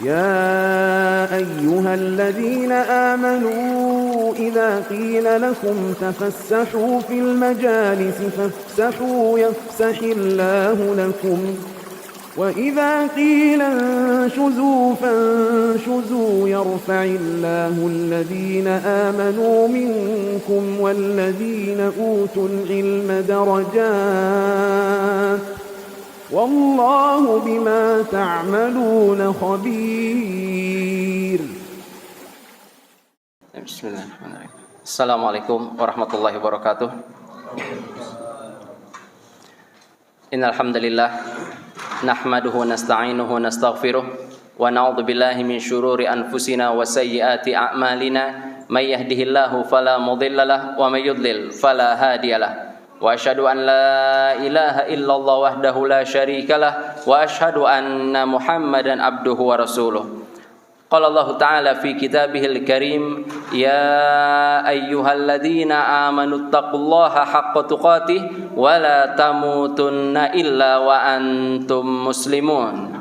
يا أيها الذين آمنوا إذا قيل لكم تفسحوا في المجالس فافسحوا يفسح الله لكم وإذا قيل انشزوا فانشزوا يرفع الله الذين آمنوا منكم والذين أوتوا العلم درجات والله بما تعملون خبير. Bismillahirrahmanirrahim. Assalamualaikum warahmatullahi wabarakatuh. Innal hamdalillah nahmaduhu wa nasta'inuhu wa nastaghfiruh wa na'udzu billahi min shururi anfusina wa sayyiati a'malina may yahdihillahu fala mudilla lahu wa may yudlil fala hadiyalah. Wa asyhadu an la ilaha illallah wahdahu la syarikalah wa asyhadu anna Muhammadan abduhu wa rasuluh. Qala Allah Ta'ala fi kitabihil karim ya ayyuhalladzina amanu taqullaha haqqa tuqatih wa la tamutunna illa wa antum muslimun.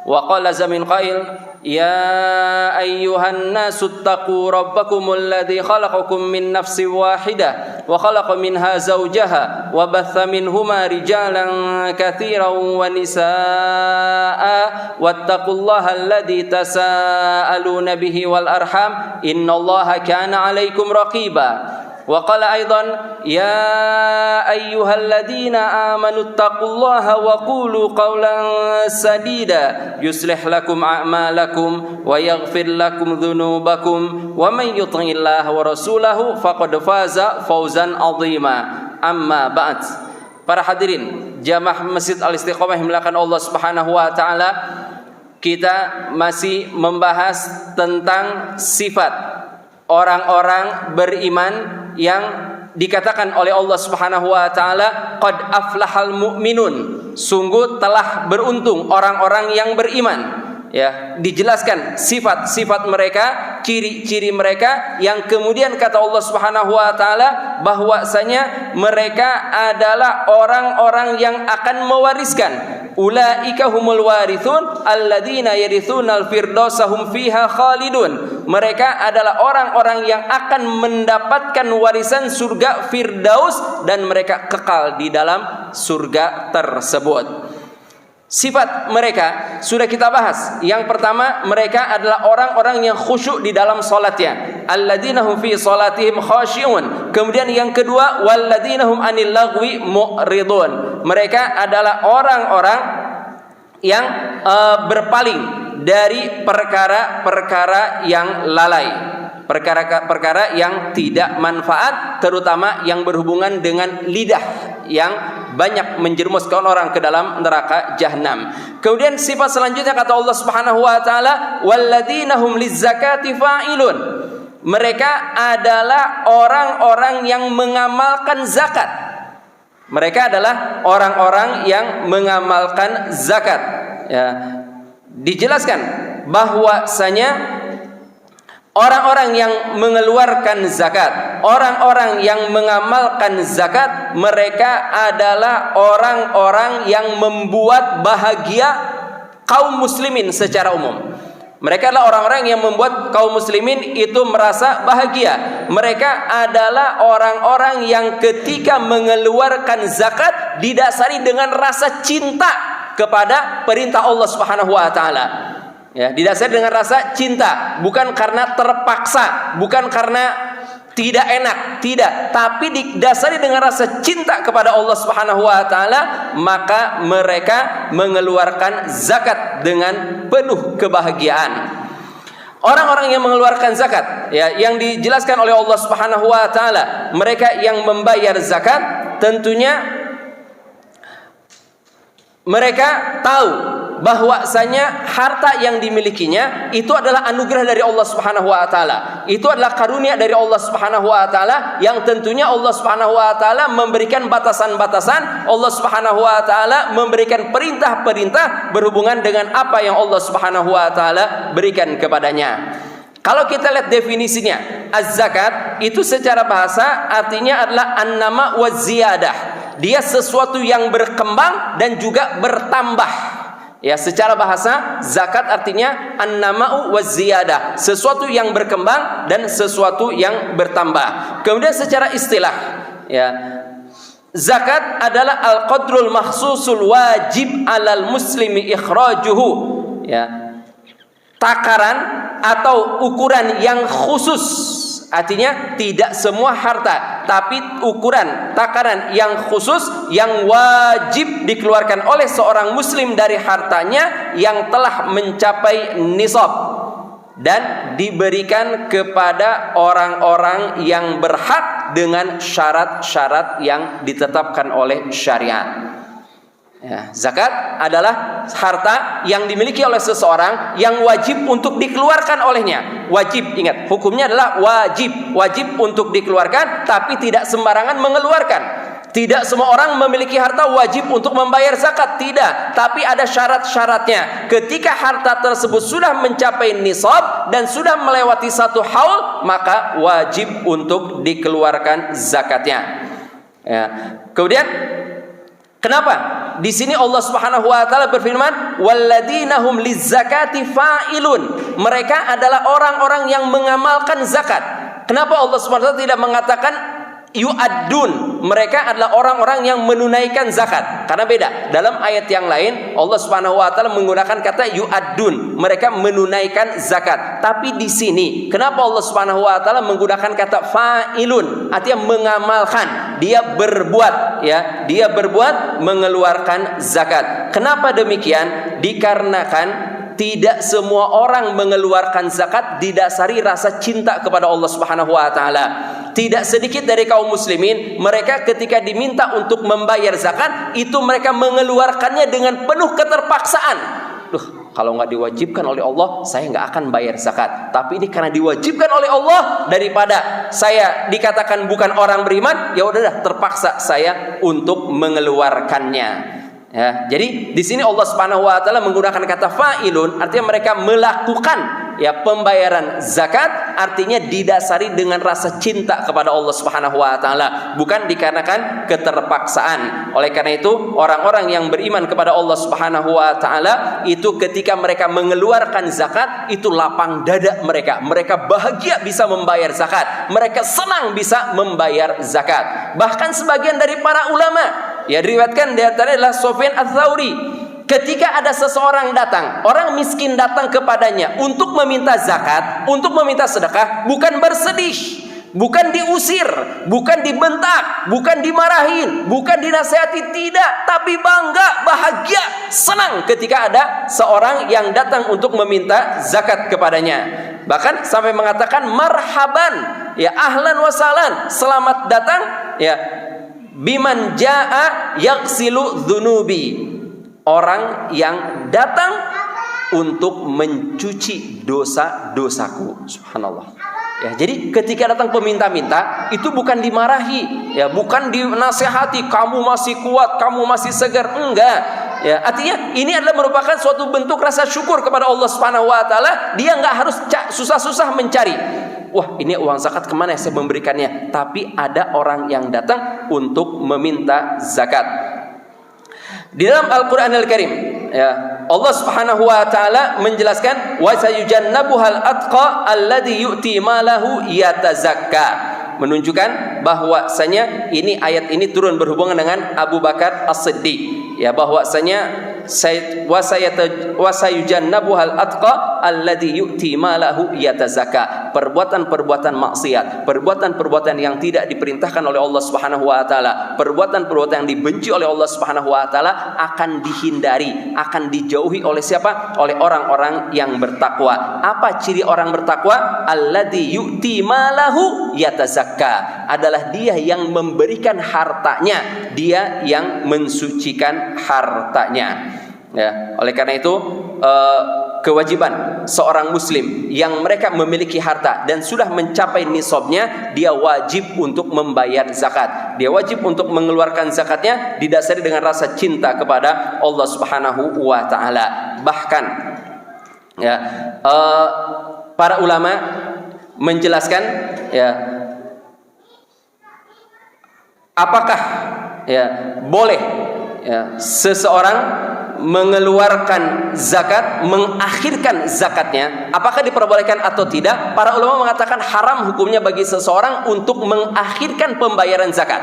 Wa qala zamin qail ya ayyuhan nasu taqu rabbakumul ladzi khalaqakum min nafsin wahidah wa khalaqa minha zawjaha wa batha minhuma rijalan katsiran wa nisaa wattaqullaha alladzi tasaaluna bihi wal arham innallaha kana 'alaikum raqiba. Wa qala aidan ya ayyuhalladzina amanu taqullaha wa qulu qawlan sadida yuslih lakum a'malakum wa yaghfir lakum dhunubakum wa man yuti'illaha wa rasulahu faqad faza fawzan 'azima. Amma ba'd. Para hadirin jamaah Masjid Al-Istiqomah yang dimuliakan Allah Subhanahu wa taala, kita masih membahas tentang sifat orang-orang beriman yang dikatakan oleh Allah Subhanahu wa taala qad aflahal mu'minun, sungguh telah beruntung orang-orang yang beriman. Ya, dijelaskan sifat-sifat mereka, ciri-ciri mereka yang kemudian kata Allah Subhanahu wa taala bahwasanya mereka adalah orang-orang yang akan mewariskan. Ulaika humul warithun alladzina yarithunal firdausa hum fiha khalidun. Mereka adalah orang-orang yang akan mendapatkan warisan surga Firdaus dan mereka kekal di dalam surga tersebut. Sifat mereka sudah kita bahas. Yang pertama, mereka adalah orang-orang yang khusyuk di dalam salatnya. Alladzina hum fi salatihim khashi'un. Kemudian yang kedua, walladzina hum 'anil lagwi mu'ridun. Mereka adalah orang-orang yang berpaling dari perkara-perkara yang lalai, perkara-perkara yang tidak manfaat, terutama yang berhubungan dengan lidah yang banyak menjerumuskan orang ke dalam neraka jahanam. Kemudian sifat selanjutnya kata Allah Subhanahu wa taala walladzina hum lizzakati fa'ilun. Mereka adalah orang-orang yang mengamalkan zakat. Mereka adalah orang-orang yang mengamalkan zakat. Ya, dijelaskan bahwasanya orang-orang yang mengeluarkan zakat, orang-orang yang mengamalkan zakat, mereka adalah orang-orang yang membuat bahagia kaum muslimin secara umum. Mereka adalah orang-orang yang membuat kaum muslimin itu merasa bahagia. Mereka adalah orang-orang yang ketika mengeluarkan zakat didasari dengan rasa cinta kepada perintah Allah Subhanahu wa taala. Ya, didasari dengan rasa cinta, bukan karena terpaksa, bukan karena tidak enak, tidak, tapi didasari dengan rasa cinta kepada Allah Subhanahu wa taala, maka mereka mengeluarkan zakat dengan penuh kebahagiaan. Orang-orang yang mengeluarkan zakat, ya, yang dijelaskan oleh Allah Subhanahu wa taala, mereka yang membayar zakat, tentunya mereka tahu bahwasanya harta yang dimilikinya itu adalah anugerah dari Allah Subhanahu wa taala. Itu adalah karunia dari Allah Subhanahu wa taala yang tentunya Allah Subhanahu wa taala memberikan batasan-batasan. Allah Subhanahu wa taala memberikan perintah-perintah berhubungan dengan apa yang Allah Subhanahu wa taala berikan kepadanya. Kalau kita lihat definisinya, az-zakat itu secara bahasa artinya adalah an-nama wa ziyadah. Dia sesuatu yang berkembang dan juga bertambah. Ya, secara bahasa zakat artinya an-nama'u waz-ziyadah, sesuatu yang berkembang dan sesuatu yang bertambah. Kemudian secara istilah, ya, zakat adalah al-qadrul mahsusul wajib 'alal muslimi ikhrajuhu, ya. Takaran atau ukuran yang khusus. Artinya tidak semua harta, tapi ukuran takaran yang khusus yang wajib dikeluarkan oleh seorang muslim dari hartanya yang telah mencapai nisab dan diberikan kepada orang-orang yang berhak dengan syarat-syarat yang ditetapkan oleh syariat. Ya, zakat adalah harta yang dimiliki oleh seseorang yang wajib untuk dikeluarkan olehnya. Wajib, ingat, hukumnya adalah wajib. Wajib untuk dikeluarkan, tapi tidak sembarangan mengeluarkan. Tidak semua orang memiliki harta wajib untuk membayar zakat, tidak. Tapi ada syarat-syaratnya. Ketika harta tersebut sudah mencapai nisab dan sudah melewati satu haul, maka wajib untuk dikeluarkan zakatnya. Ya. Kemudian kenapa? Di sini Allah Subhanahu wa taala berfirman, "Walladzina hum lizzakati fa'ilun." Mereka adalah orang-orang yang mengamalkan zakat. Kenapa Allah Subhanahu wa taala tidak mengatakan yu'addun? Mereka adalah orang-orang yang menunaikan zakat. Karena beda. Dalam ayat yang lain Allah Subhanahu wa taala menggunakan kata yu'addun. Mereka menunaikan zakat. Tapi di sini kenapa Allah Subhanahu wa taala menggunakan kata fa'ilun? Artinya mengamalkan. Dia berbuat, ya. Dia berbuat mengeluarkan zakat. Kenapa demikian? Dikarenakan tidak semua orang mengeluarkan zakat didasari rasa cinta kepada Allah Subhanahu wa taala. Tidak sedikit dari kaum muslimin, mereka ketika diminta untuk membayar zakat, itu mereka mengeluarkannya dengan penuh keterpaksaan. Kalau nggak diwajibkan oleh Allah, saya nggak akan bayar zakat. Tapi ini karena diwajibkan oleh Allah, daripada saya dikatakan bukan orang beriman, ya udah terpaksa saya untuk mengeluarkannya. Ya, jadi di sini Allah Subhanahu wa taala menggunakan kata fa'ilun, artinya mereka melakukan, ya, pembayaran zakat, artinya didasari dengan rasa cinta kepada Allah Subhanahu wa taala, bukan dikarenakan keterpaksaan. Oleh karena itu, orang-orang yang beriman kepada Allah Subhanahu wa taala itu ketika mereka mengeluarkan zakat, itu lapang dada mereka. Mereka bahagia bisa membayar zakat. Mereka senang bisa membayar zakat. Bahkan sebagian dari para ulama, ya, diriwayatkan di antaranya adalah Sufyan Ats-Tsauri. Ketika ada seseorang datang, orang miskin datang kepadanya untuk meminta zakat, untuk meminta sedekah, bukan bersedih, bukan diusir, bukan dibentak, bukan dimarahin, bukan dinasihati, tidak, tapi bangga, bahagia, senang ketika ada seorang yang datang untuk meminta zakat kepadanya. Bahkan sampai mengatakan marhaban, ya, ahlan wa sahlan, selamat datang, ya, biman jaa yaghsilu dzunubi, orang yang datang untuk mencuci dosa-dosaku. Subhanallah. Ya, jadi ketika datang peminta-minta itu bukan dimarahi, ya, bukan dinasihati, kamu masih kuat, kamu masih segar, enggak. Ya, artinya ini adalah merupakan suatu bentuk rasa syukur kepada Allah Subhanahu wa taala. Dia enggak harus susah-susah mencari. Wah, ini uang zakat kemana saya memberikannya? Tapi ada orang yang datang untuk meminta zakat. Di dalam Al-Qur'anul Karim, ya, Allah Subhanahu wa taala menjelaskan wa sayujannabuhal atqa alladzi yu'ti malahu yatazakka, menunjukkan bahwasanya ini ayat ini turun berhubungan dengan Abu Bakar As-Siddiq, ya, bahwasanya wasayujannabuhal atqa alladzi yu'ti malahu yatazakka. Perbuatan-perbuatan maksiat, perbuatan-perbuatan yang tidak diperintahkan oleh Allah Subhanahu wa taala, perbuatan-perbuatan yang dibenci oleh Allah Subhanahu wa taala akan dihindari, akan dijauhi oleh siapa? Oleh orang-orang yang bertakwa. Apa ciri orang bertakwa? Alladzi yu'ti malahu yatazakka, adalah dia yang memberikan hartanya, dia yang mensucikan hartanya. Ya, oleh karena itu kewajiban seorang muslim yang mereka memiliki harta dan sudah mencapai nisabnya, dia wajib untuk membayar zakat. Dia wajib untuk mengeluarkan zakatnya didasari dengan rasa cinta kepada Allah Subhanahu wa taala. Bahkan, ya, para ulama menjelaskan, ya, apakah, ya, boleh, ya, seseorang mengeluarkan zakat, mengakhirkan zakatnya, apakah diperbolehkan atau tidak? Para ulama mengatakan haram hukumnya bagi seseorang untuk mengakhirkan pembayaran zakat.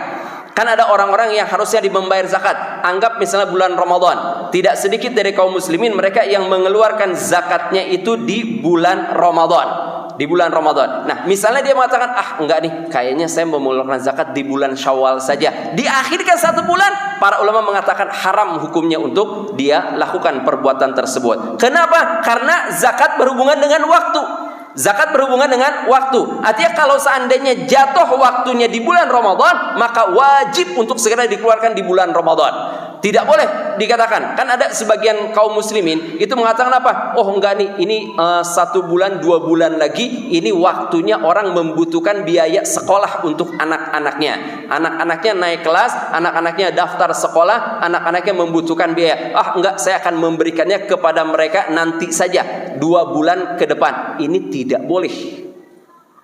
Kan ada orang-orang yang harusnya membayar zakat. Anggap misalnya bulan Ramadan. Tidak sedikit dari kaum muslimin mereka yang mengeluarkan zakatnya itu di bulan Ramadan. Di bulan Ramadan. Nah, misalnya dia mengatakan, enggak nih, kayaknya saya mau mengeluarkan zakat di bulan Syawal saja. Diakhirkan 1 bulan, para ulama mengatakan haram hukumnya untuk dia lakukan perbuatan tersebut. Kenapa? Karena zakat berhubungan dengan waktu. Zakat berhubungan dengan waktu. Artinya kalau seandainya jatuh waktunya di bulan Ramadan, maka wajib untuk segera dikeluarkan di bulan Ramadan. Tidak boleh dikatakan. Kan ada sebagian kaum muslimin itu mengatakan apa? Oh enggak nih, ini 1 bulan 2 bulan lagi, ini waktunya orang membutuhkan biaya sekolah untuk anak-anaknya. Anak-anaknya naik kelas, anak-anaknya daftar sekolah, anak-anaknya membutuhkan biaya. Enggak, saya akan memberikannya kepada mereka nanti saja, 2 bulan ke depan. Ini tidak boleh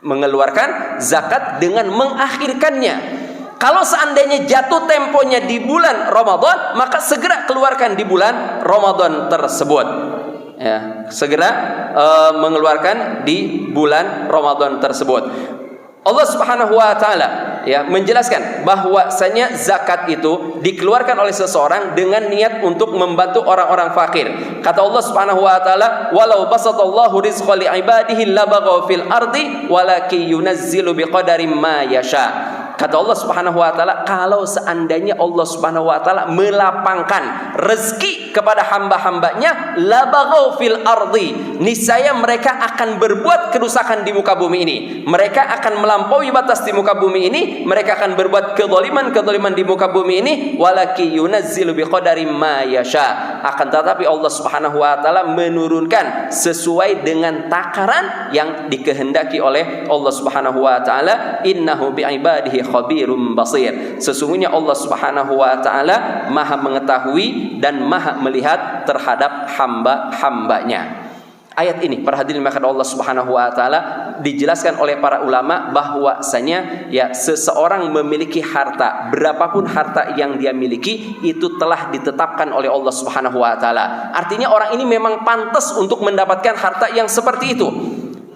mengeluarkan zakat dengan mengakhirkannya. Kalau seandainya jatuh temponya di bulan Ramadan, maka segera keluarkan di bulan Ramadan tersebut. Ya, segera mengeluarkan di bulan Ramadan tersebut. Allah Subhanahu wa taala ya menjelaskan bahwasanya zakat itu dikeluarkan oleh seseorang dengan niat untuk membantu orang-orang fakir. Kata Allah Subhanahu wa taala, "Walau basatallahu rizqa li ibadihi labaghaw fil ardi walakin yunazzilu biqadarin ma yasha." Kata Allah Subhanahu wa taala, kalau seandainya Allah Subhanahu wa taala melapangkan rezeki kepada hamba-hambanya, labaghaw fil ardi, niscaya mereka akan berbuat kerusakan di muka bumi ini. Mereka akan melampaui batas di muka bumi ini, mereka akan berbuat kezaliman di muka bumi ini, walaki yunazzilu biqadarin ma yasha. Akan tetapi Allah Subhanahu wa taala menurunkan sesuai dengan takaran yang dikehendaki oleh Allah Subhanahu wa taala. Innahu bi'ibadihi khabirum basir. Sesungguhnya Allah Subhanahu wa taala Maha mengetahui dan Maha melihat terhadap hamba-hambanya. Ayat ini para hadirin maka Allah Subhanahu wa taala dijelaskan oleh para ulama bahwasanya ya seseorang memiliki harta, berapapun harta yang dia miliki itu telah ditetapkan oleh Allah Subhanahu wa taala. Artinya orang ini memang pantas untuk mendapatkan harta yang seperti itu.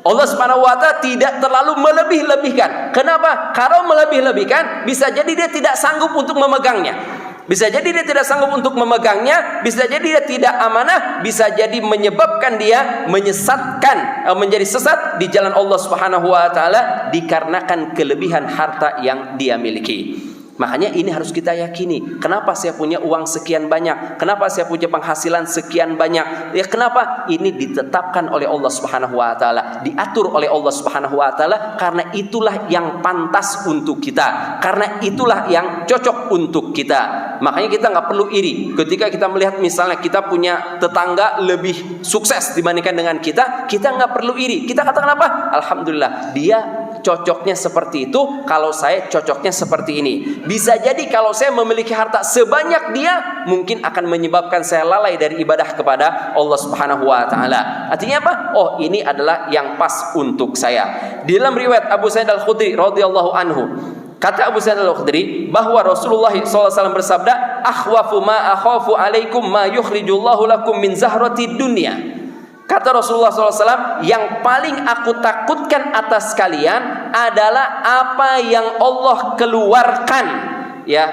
Allah Subhanahu wa taala tidak terlalu melebih-lebihkan. Kenapa? Kalau melebih-lebihkan bisa jadi dia tidak sanggup untuk memegangnya. Bisa jadi dia tidak sanggup untuk memegangnya, bisa jadi dia tidak amanah, bisa jadi menyebabkan dia menyesatkan, menjadi sesat di jalan Allah Subhanahu wa taala dikarenakan kelebihan harta yang dia miliki. Makanya ini harus kita yakini. Kenapa saya punya uang sekian banyak? Kenapa saya punya penghasilan sekian banyak? Ya kenapa? Ini ditetapkan oleh Allah Subhanahu wa taala, diatur oleh Allah Subhanahu wa taala karena itulah yang pantas untuk kita. Karena itulah yang cocok untuk kita. Makanya kita nggak perlu iri ketika kita melihat misalnya kita punya tetangga lebih sukses dibandingkan dengan kita nggak perlu iri. Kita katakan apa? Alhamdulillah, dia cocoknya seperti itu, kalau saya cocoknya seperti ini. Bisa jadi kalau saya memiliki harta sebanyak dia, mungkin akan menyebabkan saya lalai dari ibadah kepada Allah Subhanahu wa taala. Artinya apa? Oh, ini adalah yang pas untuk saya. Di dalam riwayat Abu Sa'id Al-Khudri radhiyallahu anhu, kata Abu Sa'id Al-Khudri bahwa Rasulullah SAW bersabda, "Akhwafu ma akhafu alaikum ma yukhrijullahu lakum min zahratid dunya." Kata Rasulullah SAW, yang paling aku takutkan atas kalian adalah apa yang Allah keluarkan, ya,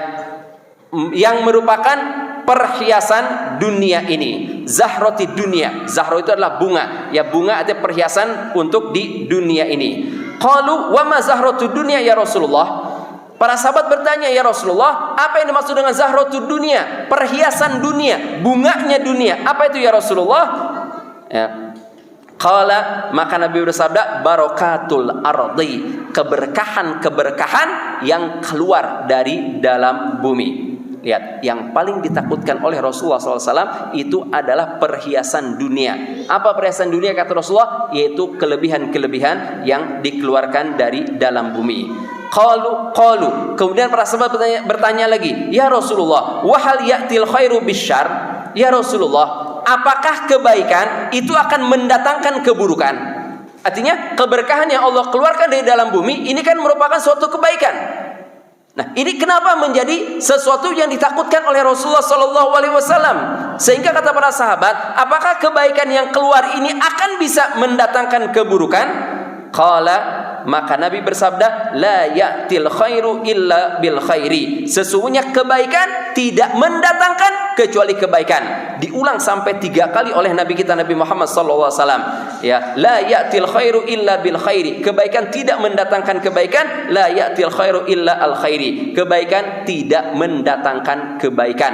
yang merupakan perhiasan dunia ini. Zahrati dunia. Zahro itu adalah bunga. Ya, bunga artinya perhiasan untuk di dunia ini. Qalu wa ma zahratu dunia ya Rasulullah? Para sahabat bertanya, ya Rasulullah, apa yang dimaksud dengan zahratu dunia? Perhiasan dunia, bunganya dunia. Apa itu ya Rasulullah? Ya. Qala, maka Nabi bersabda, barakatul ardi, keberkahan-keberkahan yang keluar dari dalam bumi. Lihat, yang paling ditakutkan oleh Rasulullah SAW itu adalah perhiasan dunia. Apa perhiasan dunia kata Rasulullah? Yaitu kelebihan-kelebihan yang dikeluarkan dari dalam bumi. Qalu. Kemudian para sahabat bertanya lagi, ya Rasulullah, wahal ya'til khairu bisyar? Ya Rasulullah, apakah kebaikan itu akan mendatangkan keburukan? Artinya keberkahan yang Allah keluarkan dari dalam bumi ini kan merupakan suatu kebaikan. Nah, ini kenapa menjadi sesuatu yang ditakutkan oleh Rasulullah SAW? Sehingga kata para sahabat, apakah kebaikan yang keluar ini akan bisa mendatangkan keburukan? Qala, maka Nabi bersabda, la ya'til khairu illa bil khairi. Sesungguhnya kebaikan tidak mendatangkan kecuali kebaikan. Diulang sampai 3 kali oleh Nabi kita Nabi Muhammad SAW. Ya, la ya'til khairu illa bil khairi. Kebaikan tidak mendatangkan kebaikan. La ya'til khairu illa al khairi. Kebaikan tidak mendatangkan kebaikan.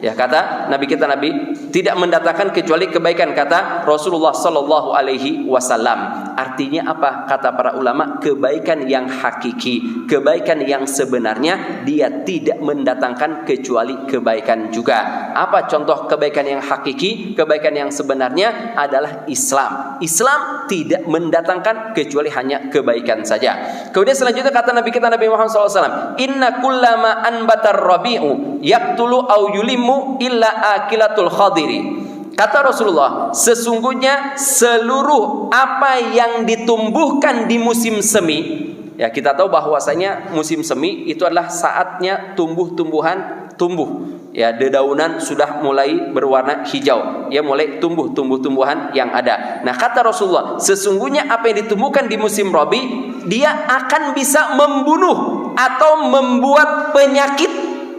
Ya, kata Nabi kita Nabi tidak mendatangkan kecuali kebaikan, kata Rasulullah sallallahu alaihi wasallam. Artinya apa? Kata para ulama, kebaikan yang hakiki, kebaikan yang sebenarnya dia tidak mendatangkan kecuali kebaikan juga. Apa contoh kebaikan yang hakiki? Kebaikan yang sebenarnya adalah Islam. Islam tidak mendatangkan kecuali hanya kebaikan saja. Kemudian selanjutnya kata Nabi kita Nabi Muhammad SAW, inna kullama anbatar rabi'u yaktulu au yulimu illa akilatul khadiri. Kata Rasulullah, sesungguhnya seluruh apa yang ditumbuhkan di musim semi, ya kita tahu bahwasanya musim semi itu adalah saatnya tumbuh-tumbuhan tumbuh. Ya, dedaunan sudah mulai berwarna hijau. Ya, mulai tumbuh tumbuh-tumbuhan yang ada. Nah, kata Rasulullah, sesungguhnya apa yang ditumbuhkan di musim Rabi, dia akan bisa membunuh atau membuat penyakit.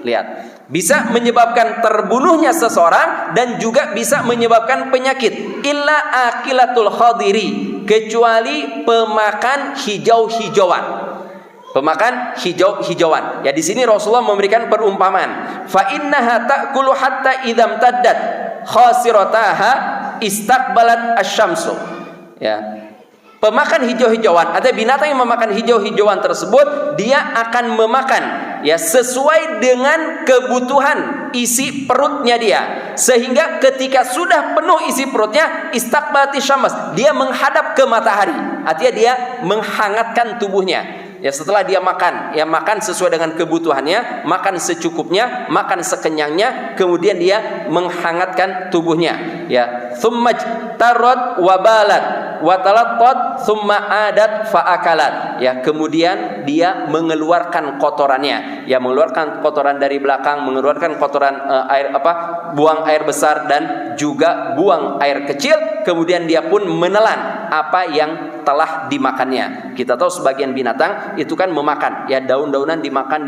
Lihat, bisa menyebabkan terbunuhnya seseorang dan juga bisa menyebabkan penyakit. Illa akilatul khadiri, kecuali pemakan hijau-hijauan. Pemakan hijau-hijauan. Ya, di sini Rasulullah memberikan perumpamaan. Fa innaha ta'kulu hatta idzam taddat khasirataha istaqbalat asy-syamsu. Ya. Pemakan hijau-hijauan, ada binatang yang memakan hijau-hijauan tersebut, dia akan memakan ya sesuai dengan kebutuhan isi perutnya dia. Sehingga ketika sudah penuh isi perutnya, istaqbalati syams, dia menghadap ke matahari. Artinya dia menghangatkan tubuhnya. Ya, setelah dia makan, ya makan sesuai dengan kebutuhannya, makan secukupnya, makan sekenyangnya, kemudian dia menghangatkan tubuhnya. Ya, thumma tarad wa balat wa talattat thumma adat fa akalat. Ya, kemudian dia mengeluarkan kotorannya. Ya, mengeluarkan kotoran dari belakang, mengeluarkan kotoran buang air besar dan juga buang air kecil, kemudian dia pun menelan apa yang telah dimakannya. Kita tahu sebagian binatang itu kan memakan, ya daun-daunan dimakan,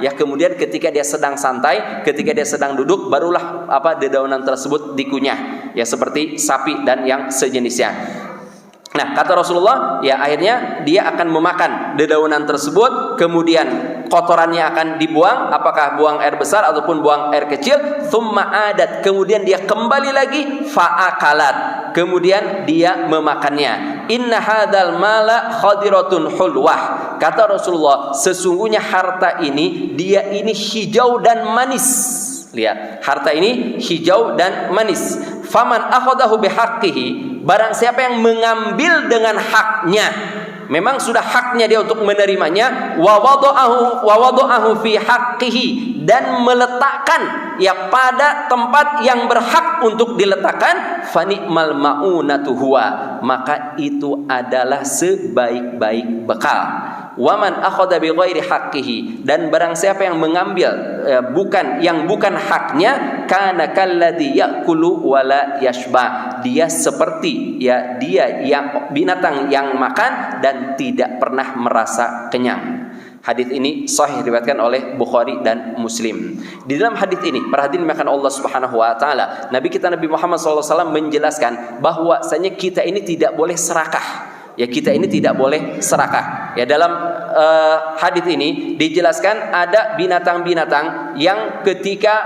ya kemudian ketika dia sedang santai, ketika dia sedang duduk, barulah dedaunan tersebut dikunyah, ya seperti sapi dan yang sejenisnya. Nah, kata Rasulullah, ya akhirnya dia akan memakan dedaunan tersebut, kemudian kotorannya akan dibuang, apakah buang air besar ataupun buang air kecil, thumma adat, kemudian dia kembali lagi, fa'akalat, kemudian dia memakannya. Inna hadzal mala khadiratun hulwah. Kata Rasulullah, sesungguhnya harta ini, dia ini hijau dan manis. Lihat, harta ini hijau dan manis. Faman akhadahu bihaqqihi, barang siapa yang mengambil dengan haknya, memang sudah haknya dia untuk menerimanya, wa wada'ahu fi haqqihi, dan meletakkan ya pada tempat yang berhak untuk diletakkan, fa ni'mal ma'unatu huwa, maka itu adalah sebaik-baik bekal. Waman akhadha bi ghairi haqqihi, dan barang siapa yang mengambil bukan haknya, kana kalladzi ya'kulu wala yashba, dia seperti ya dia yang binatang yang makan dan tidak pernah merasa kenyang. Hadis ini sahih diriwayatkan oleh Bukhari dan Muslim. Di dalam hadis ini, perhatian makan Allah Subhanahu wa taala, Nabi kita Nabi Muhammad SAW menjelaskan bahwasanya kita ini tidak boleh serakah. Ya, kita ini tidak boleh serakah. Ya, dalam hadis ini dijelaskan ada binatang-binatang yang ketika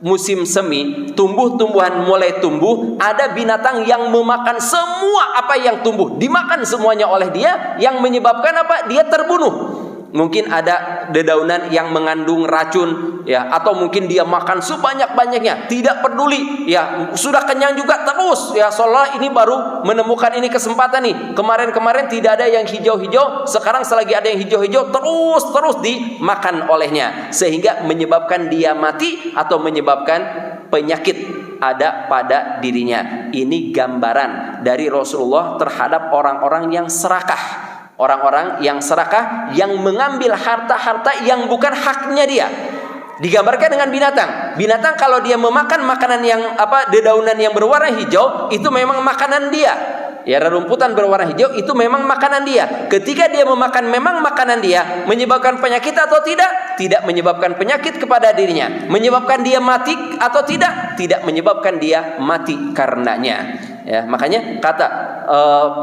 musim semi, tumbuh-tumbuhan mulai tumbuh, ada binatang yang memakan semua apa yang tumbuh, dimakan semuanya oleh dia, yang menyebabkan apa? Dia terbunuh. Mungkin ada dedaunan yang mengandung racun, ya, atau mungkin dia makan sebanyak-banyaknya, tidak peduli, ya, sudah kenyang juga terus, ya, seolah ini baru menemukan ini kesempatan nih. Kemarin-kemarin tidak ada yang hijau-hijau, sekarang selagi ada yang hijau-hijau terus dimakan olehnya, sehingga menyebabkan dia mati atau menyebabkan penyakit ada pada dirinya. Ini gambaran dari Rasulullah terhadap orang-orang yang serakah. orang-orang yang serakah, yang mengambil harta-harta yang bukan haknya dia. Digambarkan dengan binatang. Binatang kalau dia memakan makanan yang dedaunan yang berwarna hijau, itu memang makanan dia. Ya, rerumputan berwarna hijau itu memang makanan dia. Ketika dia memakan memang makanan dia, menyebabkan penyakit atau tidak? Tidak menyebabkan penyakit kepada dirinya. Menyebabkan dia mati atau tidak? Tidak menyebabkan dia mati karenanya. Ya, makanya kata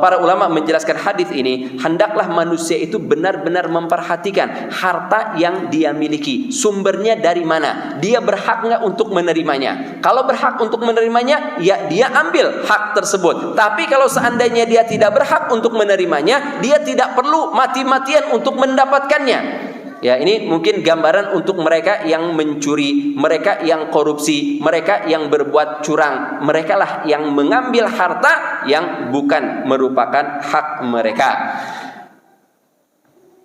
para ulama menjelaskan hadis ini, hendaklah manusia itu benar-benar memperhatikan harta yang dia miliki, sumbernya dari mana, dia berhak nggak untuk menerimanya. Kalau berhak untuk menerimanya, ya dia ambil hak tersebut. Tapi kalau seandainya dia tidak berhak untuk menerimanya, dia tidak perlu mati-matian untuk mendapatkannya. Ya, ini mungkin gambaran untuk mereka yang mencuri, mereka yang korupsi, mereka yang berbuat curang. Mereka lah yang mengambil harta yang bukan merupakan hak mereka.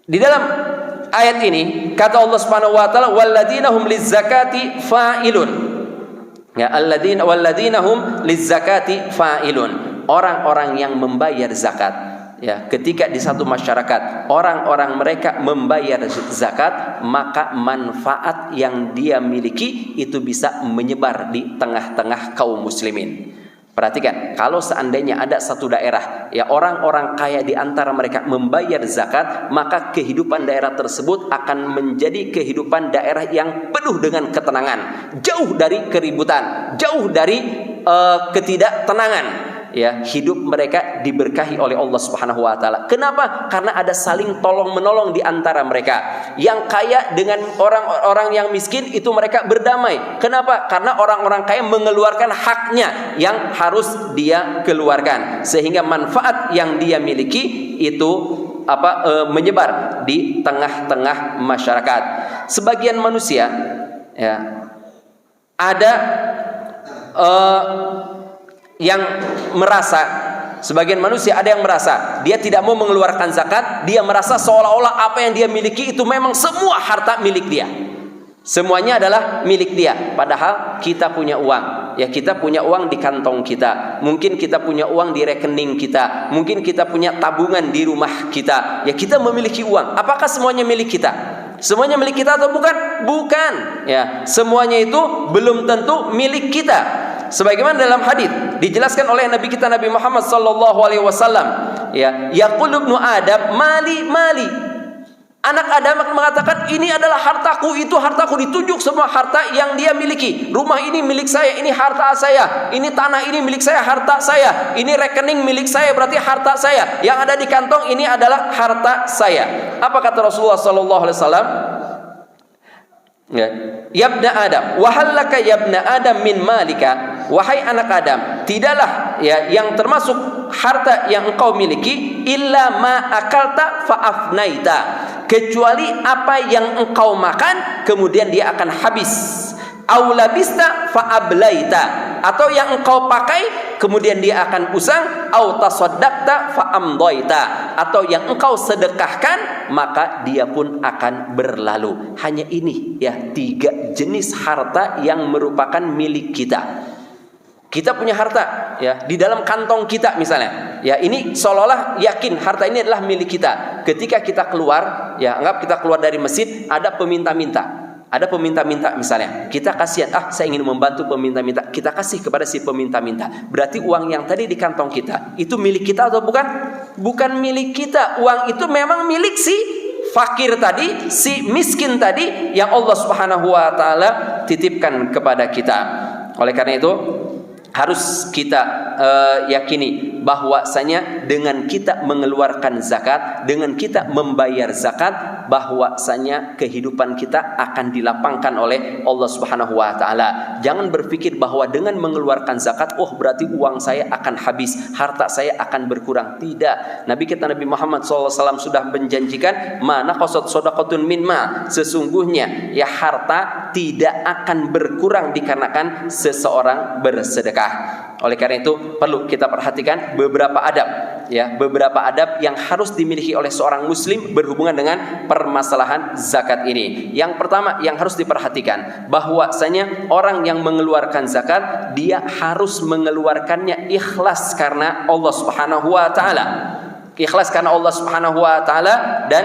Di dalam ayat ini kata Allah Subhanahu wa taala, walladzina hum lizzakati fa'ilun. Ya, walladzina hum lizzakati fa'ilun. Orang-orang yang membayar zakat. Ya, ketika di satu masyarakat orang-orang mereka membayar zakat, maka manfaat yang dia miliki itu bisa menyebar di tengah-tengah kaum muslimin. Perhatikan, kalau seandainya ada satu daerah, ya orang-orang kaya di antara mereka membayar zakat, maka kehidupan daerah tersebut akan menjadi kehidupan daerah yang penuh dengan ketenangan, jauh dari keributan, jauh dari ketidaktenangan. Ya, hidup mereka diberkahi oleh Allah Subhanahu wa taala. Kenapa? Karena ada saling tolong-menolong di antara mereka. Yang kaya dengan orang-orang yang miskin itu mereka berdamai. Kenapa? Karena orang-orang kaya mengeluarkan haknya yang harus dia keluarkan, sehingga manfaat yang dia miliki itu menyebar di tengah-tengah masyarakat. Sebagian manusia ya ada yang merasa, sebagian manusia ada yang merasa dia tidak mau mengeluarkan zakat. Dia merasa seolah-olah apa yang dia miliki itu memang semua harta milik dia, semuanya adalah milik dia. Padahal kita punya uang, ya kita punya uang di kantong kita, mungkin kita punya uang di rekening kita, mungkin kita punya tabungan di rumah kita. Ya, kita memiliki uang. Apakah semuanya milik kita? Semuanya milik kita atau bukan? Bukan. Ya, semuanya itu belum tentu milik kita. Sebagaimana dalam hadis dijelaskan oleh Nabi kita Nabi Muhammad sallallahu alaihi wasallam, ya, yaqul ibnu Adam mali mali. Anak Adam mengatakan ini adalah hartaku, itu hartaku, ditunjuk semua harta yang dia miliki. Rumah ini milik saya, ini harta saya. Ini tanah ini milik saya, harta saya. Ini rekening milik saya, berarti harta saya. Yang ada di kantong ini adalah harta saya. Apa kata Rasulullah sallallahu alaihi wasallam? Ya, yabna Adam, wahallaka yabna Adam min malika. Wahai anak Adam, tidaklah ya yang termasuk harta yang engkau miliki illa ma akalta fa'afnaita, kecuali apa yang engkau makan kemudian dia akan habis. Au labista fa'ablaita, atau yang engkau pakai kemudian dia akan usang. Au tasaddaqta fa'amdaita, atau yang engkau sedekahkan maka dia pun akan berlalu. Hanya ini ya 3 jenis harta yang merupakan milik kita. Kita punya harta ya di dalam kantong kita misalnya. Ya, ini seolah-olah yakin harta ini adalah milik kita. Ketika kita keluar, ya anggap kita keluar dari masjid, ada peminta-minta. Ada peminta-minta misalnya. Kita kasihan, saya ingin membantu peminta-minta. Kita kasih kepada si peminta-minta. Berarti uang yang tadi di kantong kita itu milik kita atau bukan? Bukan milik kita. Uang itu memang milik si fakir tadi, si miskin tadi yang Allah Subhanahu wa taala titipkan kepada kita. Oleh karena itu harus kita yakini bahwasanya dengan kita mengeluarkan zakat, dengan kita membayar zakat, bahwasanya kehidupan kita akan dilapangkan oleh Allah Subhanahu wa taala. Jangan berpikir bahwa dengan mengeluarkan zakat, berarti uang saya akan habis, harta saya akan berkurang. Tidak. Nabi kita Nabi Muhammad SAW sudah menjanjikan, mana qasat shadaqatun min ma, sesungguhnya ya harta tidak akan berkurang dikarenakan seseorang bersedekah. Oleh karena itu perlu kita perhatikan beberapa adab, ya, beberapa adab yang harus dimiliki oleh seorang muslim berhubungan dengan permasalahan zakat ini. Yang pertama yang harus diperhatikan bahwasanya orang yang mengeluarkan zakat dia harus mengeluarkannya ikhlas karena Allah Subhanahu wa taala. Ikhlas karena Allah Subhanahu wa taala dan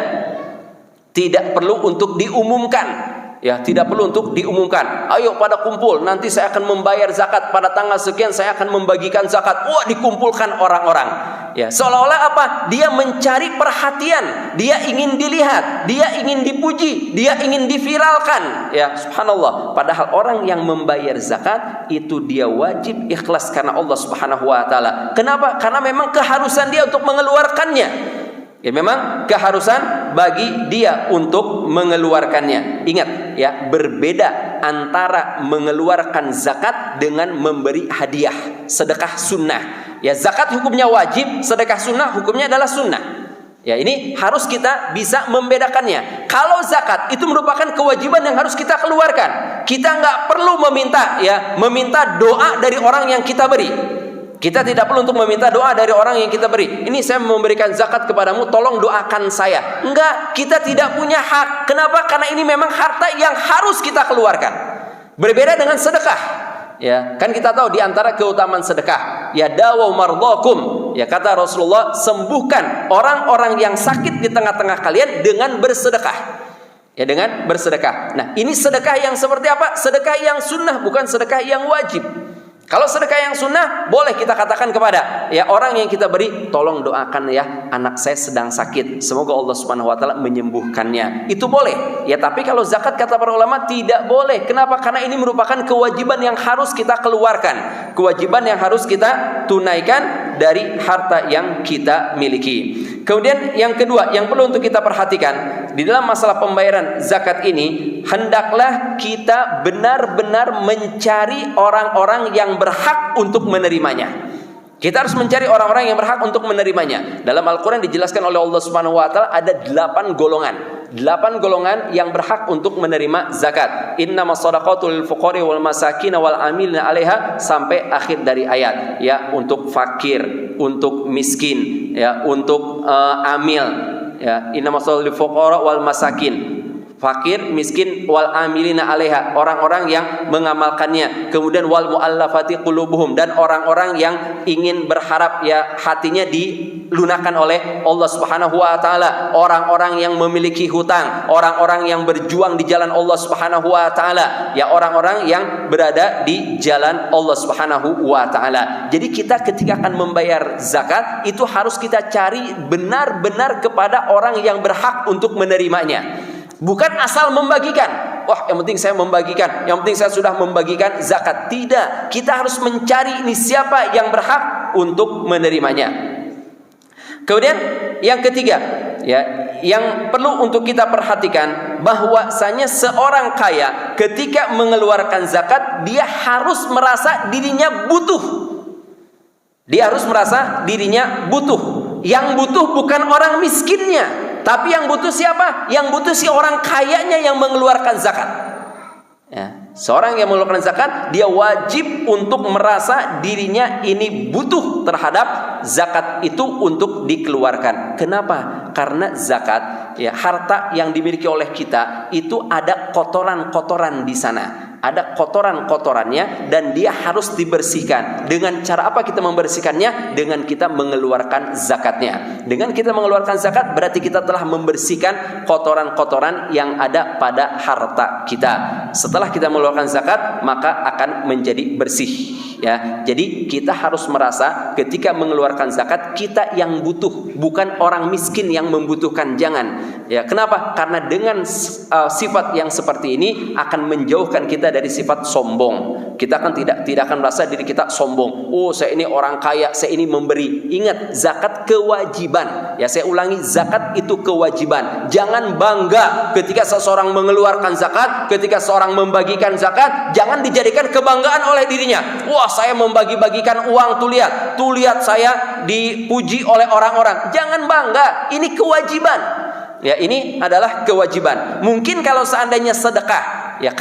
tidak perlu untuk diumumkan. Ya, tidak perlu untuk diumumkan. Ayo pada kumpul, nanti saya akan membayar zakat pada tanggal sekian, saya akan membagikan zakat. Wah, dikumpulkan orang-orang. Ya, seolah-olah apa? Dia mencari perhatian, dia ingin dilihat, dia ingin dipuji, dia ingin diviralkan. Ya, subhanallah. Padahal orang yang membayar zakat itu dia wajib ikhlas karena Allah Subhanahu wa taala. Kenapa? Karena memang keharusan dia untuk mengeluarkannya. Ya, memang keharusan bagi dia untuk mengeluarkannya. Ingat ya, berbeda antara mengeluarkan zakat dengan memberi hadiah, sedekah sunnah. Ya, zakat hukumnya wajib, sedekah sunnah hukumnya adalah sunnah. Ya, ini harus kita bisa membedakannya. Kalau zakat itu merupakan kewajiban yang harus kita keluarkan. Kita nggak perlu meminta doa dari orang yang kita beri. Kita tidak perlu untuk meminta doa dari orang yang kita beri. Ini saya memberikan zakat kepadamu, tolong doakan saya. Enggak, kita tidak punya hak. Kenapa? Karena ini memang harta yang harus kita keluarkan. Berbeda dengan sedekah. Ya, kan kita tahu di antara keutamaan sedekah, ya dawu mardhakum. Ya, kata Rasulullah, sembuhkan orang-orang yang sakit di tengah-tengah kalian dengan bersedekah. Ya, dengan bersedekah. Nah, ini sedekah yang seperti apa? Sedekah yang sunnah, bukan sedekah yang wajib. Kalau sedekah yang sunnah, boleh kita katakan kepada ya orang yang kita beri, tolong doakan ya, anak saya sedang sakit, semoga Allah Subhanahu wa taala menyembuhkannya. Itu boleh. Ya, tapi kalau zakat kata para ulama tidak boleh. Kenapa? Karena ini merupakan kewajiban yang harus kita keluarkan. Kewajiban yang harus kita tunaikan dari harta yang kita miliki. Kemudian yang kedua, yang perlu untuk kita perhatikan di dalam masalah pembayaran zakat ini, hendaklah kita benar-benar mencari orang-orang yang berhak untuk menerimanya. Kita harus mencari orang-orang yang berhak untuk menerimanya. Dalam Al-Quran dijelaskan oleh Allah Subhanahu wa taala ada 8 golongan. 8 golongan yang berhak untuk menerima zakat. Innamas shadaqatu lil fuqari wal masakin wal amilina 'alaiha sampai akhir dari ayat. Ya, untuk fakir, untuk miskin, ya, untuk amil. Ya, innamas shadaqatu lil fuqara wal masakin. Fakir, miskin, wal amilina 'alaiha, orang-orang yang mengamalkannya. Kemudian wal muallafati qulubuhum, dan orang-orang yang ingin berharap ya hatinya dilunakkan oleh Allah Subhanahu wa taala, orang-orang yang memiliki hutang, orang-orang yang berjuang di jalan Allah Subhanahu wa taala, ya orang-orang yang berada di jalan Allah Subhanahu wa taala. Jadi kita ketika akan membayar zakat itu harus kita cari benar-benar kepada orang yang berhak untuk menerimanya. Bukan asal membagikan. Wah, yang penting saya membagikan, yang penting saya sudah membagikan zakat. Tidak, kita harus mencari ini siapa yang berhak untuk menerimanya. Kemudian yang ketiga, ya, yang perlu untuk kita perhatikan bahwasanya seorang kaya ketika mengeluarkan zakat dia harus merasa dirinya butuh. Dia harus merasa dirinya butuh. Yang butuh bukan orang miskinnya, tapi yang butuh siapa? Yang butuh si orang kayanya yang mengeluarkan zakat. Ya, seorang yang mengeluarkan zakat dia wajib untuk merasa dirinya ini butuh terhadap zakat itu untuk dikeluarkan. Kenapa? Karena zakat, ya, harta yang dimiliki oleh kita itu ada kotoran-kotoran di sana. Ada kotoran-kotorannya dan dia harus dibersihkan. Dengan cara apa kita membersihkannya? Dengan kita mengeluarkan zakatnya. Dengan kita mengeluarkan zakat berarti kita telah membersihkan kotoran-kotoran yang ada pada harta kita. Setelah kita mengeluarkan zakat maka akan menjadi bersih. Ya, jadi kita harus merasa ketika mengeluarkan zakat kita yang butuh, bukan orang miskin yang membutuhkan. Jangan. Ya, kenapa? Karena dengan sifat yang seperti ini akan menjauhkan kita dari sifat sombong. Kita akan tidak akan merasa diri kita sombong. Oh, saya ini orang kaya, saya ini memberi. Ingat, zakat kewajiban. Ya, saya ulangi, zakat itu kewajiban. Jangan bangga ketika seseorang mengeluarkan zakat, ketika seorang membagikan zakat, jangan dijadikan kebanggaan oleh dirinya. Wah, saya membagi-bagikan uang, tuh lihat saya dipuji oleh orang-orang. Jangan bangga, ini kewajiban. Ya, ini adalah kewajiban. Mungkin kalau seandainya sedekah, ya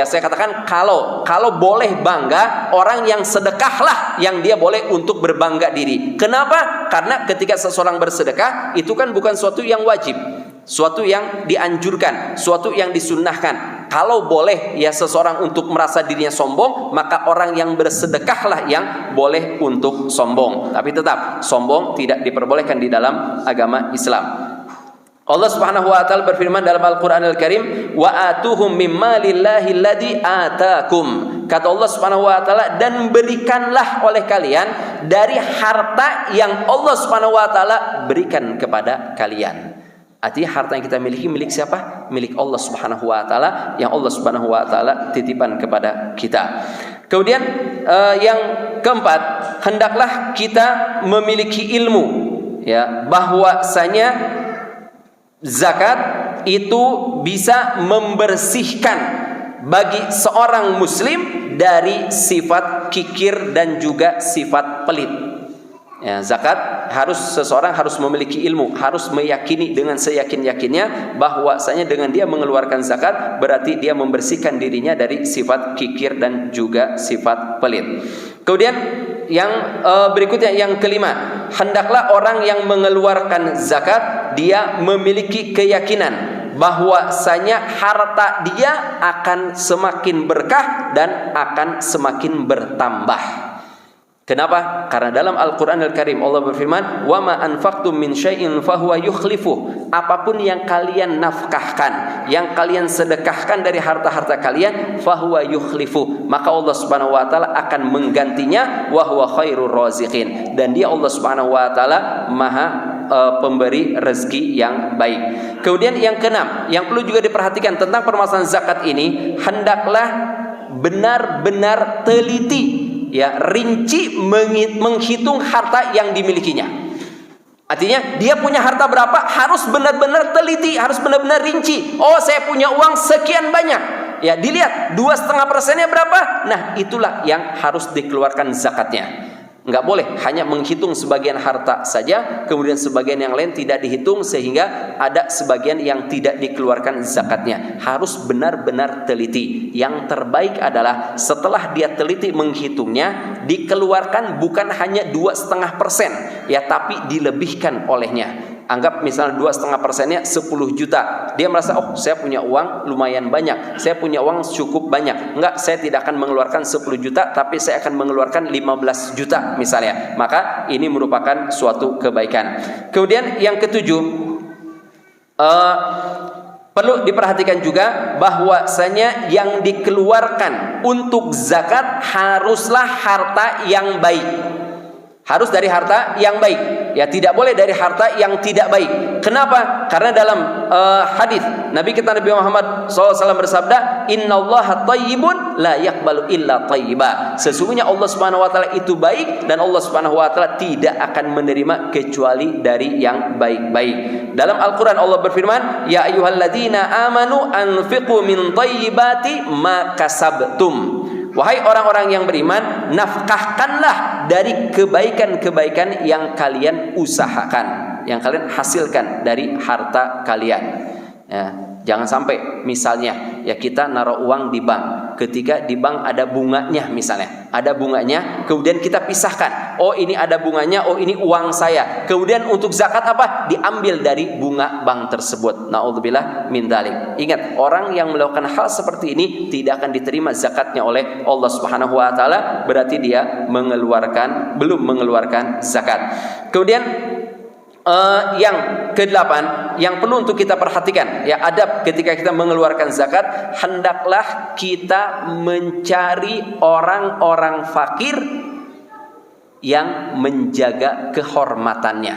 saya katakan kalau boleh bangga, orang yang sedekahlah yang dia boleh untuk berbangga diri. Kenapa? Karena ketika seseorang bersedekah itu kan bukan suatu yang wajib, suatu yang dianjurkan, suatu yang disunnahkan. kalau boleh ya seseorang untuk merasa dirinya sombong, maka orang yang bersedekahlah yang boleh untuk sombong. Tapi tetap sombong tidak diperbolehkan di dalam agama Islam. Allah Subhanahu wa taala berfirman dalam Al-Qur'anul Karim, "Wa atuhum mimmalillahi alladzi atakum." Kata Allah Subhanahu wa taala, dan berikanlah oleh kalian dari harta yang Allah Subhanahu wa taala berikan kepada kalian. Artinya harta yang kita miliki milik siapa? Milik Allah Subhanahu wa taala, yang Allah Subhanahu wa taala titipan kepada kita. Kemudian yang keempat, hendaklah kita memiliki ilmu ya, bahwasanya zakat itu bisa membersihkan bagi seorang muslim dari sifat kikir dan juga sifat pelit. Ya, zakat seseorang harus memiliki ilmu, harus meyakini dengan seyakin-yakinnya bahwasanya dengan dia mengeluarkan zakat berarti dia membersihkan dirinya dari sifat kikir dan juga sifat pelit. Kemudian yang berikutnya, yang kelima, hendaklah orang yang mengeluarkan zakat dia memiliki keyakinan bahwasanya harta dia akan semakin berkah dan akan semakin bertambah. Kenapa? Karena dalam Al-Qur'anul Karim Allah berfirman, "Wa ma anfaqtum min syai'in fahuwa yukhlifuh." Apapun yang kalian nafkahkan, yang kalian sedekahkan dari harta-harta kalian, fahuwa yukhlifuh, maka Allah Subhanahu wa taala akan menggantinya, wa huwa khairur raziqin, dan dia Allah Subhanahu wa taala Maha pemberi rezeki yang baik. Kemudian yang keenam, yang perlu juga diperhatikan tentang permasalahan zakat ini, hendaklah benar-benar teliti ya, rinci menghitung harta yang dimilikinya. Artinya dia punya harta berapa harus benar-benar teliti, harus benar-benar rinci. Oh, saya punya uang sekian banyak. Ya, dilihat 2,5%-nya berapa. Nah, itulah yang harus dikeluarkan zakatnya. Enggak boleh hanya menghitung sebagian harta saja, kemudian sebagian yang lain tidak dihitung sehingga ada sebagian yang tidak dikeluarkan zakatnya. Harus benar-benar teliti. Yang terbaik adalah setelah dia teliti menghitungnya, dikeluarkan bukan hanya 2,5% ya, tapi dilebihkan olehnya. Anggap misalnya 2,5%-nya 10 juta. Dia merasa, oh saya punya uang lumayan banyak, saya punya uang cukup banyak. Enggak, saya tidak akan mengeluarkan 10 juta, tapi saya akan mengeluarkan 15 juta misalnya. Maka ini merupakan suatu kebaikan. Kemudian yang ketujuh, perlu diperhatikan juga bahwasanya yang dikeluarkan untuk zakat haruslah harta yang baik. Harus dari harta yang baik. Ya, tidak boleh dari harta yang tidak baik. Kenapa? Karena dalam hadis Nabi kita Nabi Muhammad SAW bersabda, "Innallaha thayyibun la yaqbalu illa thayyiba." Sesungguhnya Allah Subhanahu wa taala itu baik dan Allah Subhanahu wa taala tidak akan menerima kecuali dari yang baik-baik. Dalam Al-Qur'an Allah berfirman, "Ya ayyuhalladzina amanu anfiqu min thayyibati ma kasabtum." Wahai orang-orang yang beriman, nafkahkanlah dari kebaikan-kebaikan yang kalian usahakan, yang kalian hasilkan dari harta kalian. Ya, jangan sampai misalnya ya kita naruh uang di bank, ketika di bank ada bunganya misalnya, ada bunganya, kemudian kita pisahkan. Oh ini ada bunganya, oh ini uang saya. Kemudian untuk zakat apa? Diambil dari bunga bank tersebut. Na'udzubillah min dzalik. Ingat, orang yang melakukan hal seperti ini tidak akan diterima zakatnya oleh Allah Subhanahu wa taala, berarti dia belum mengeluarkan zakat. Kemudian yang kedelapan yang perlu untuk kita perhatikan ya, adab ketika kita mengeluarkan zakat, hendaklah kita mencari orang-orang fakir yang menjaga kehormatannya.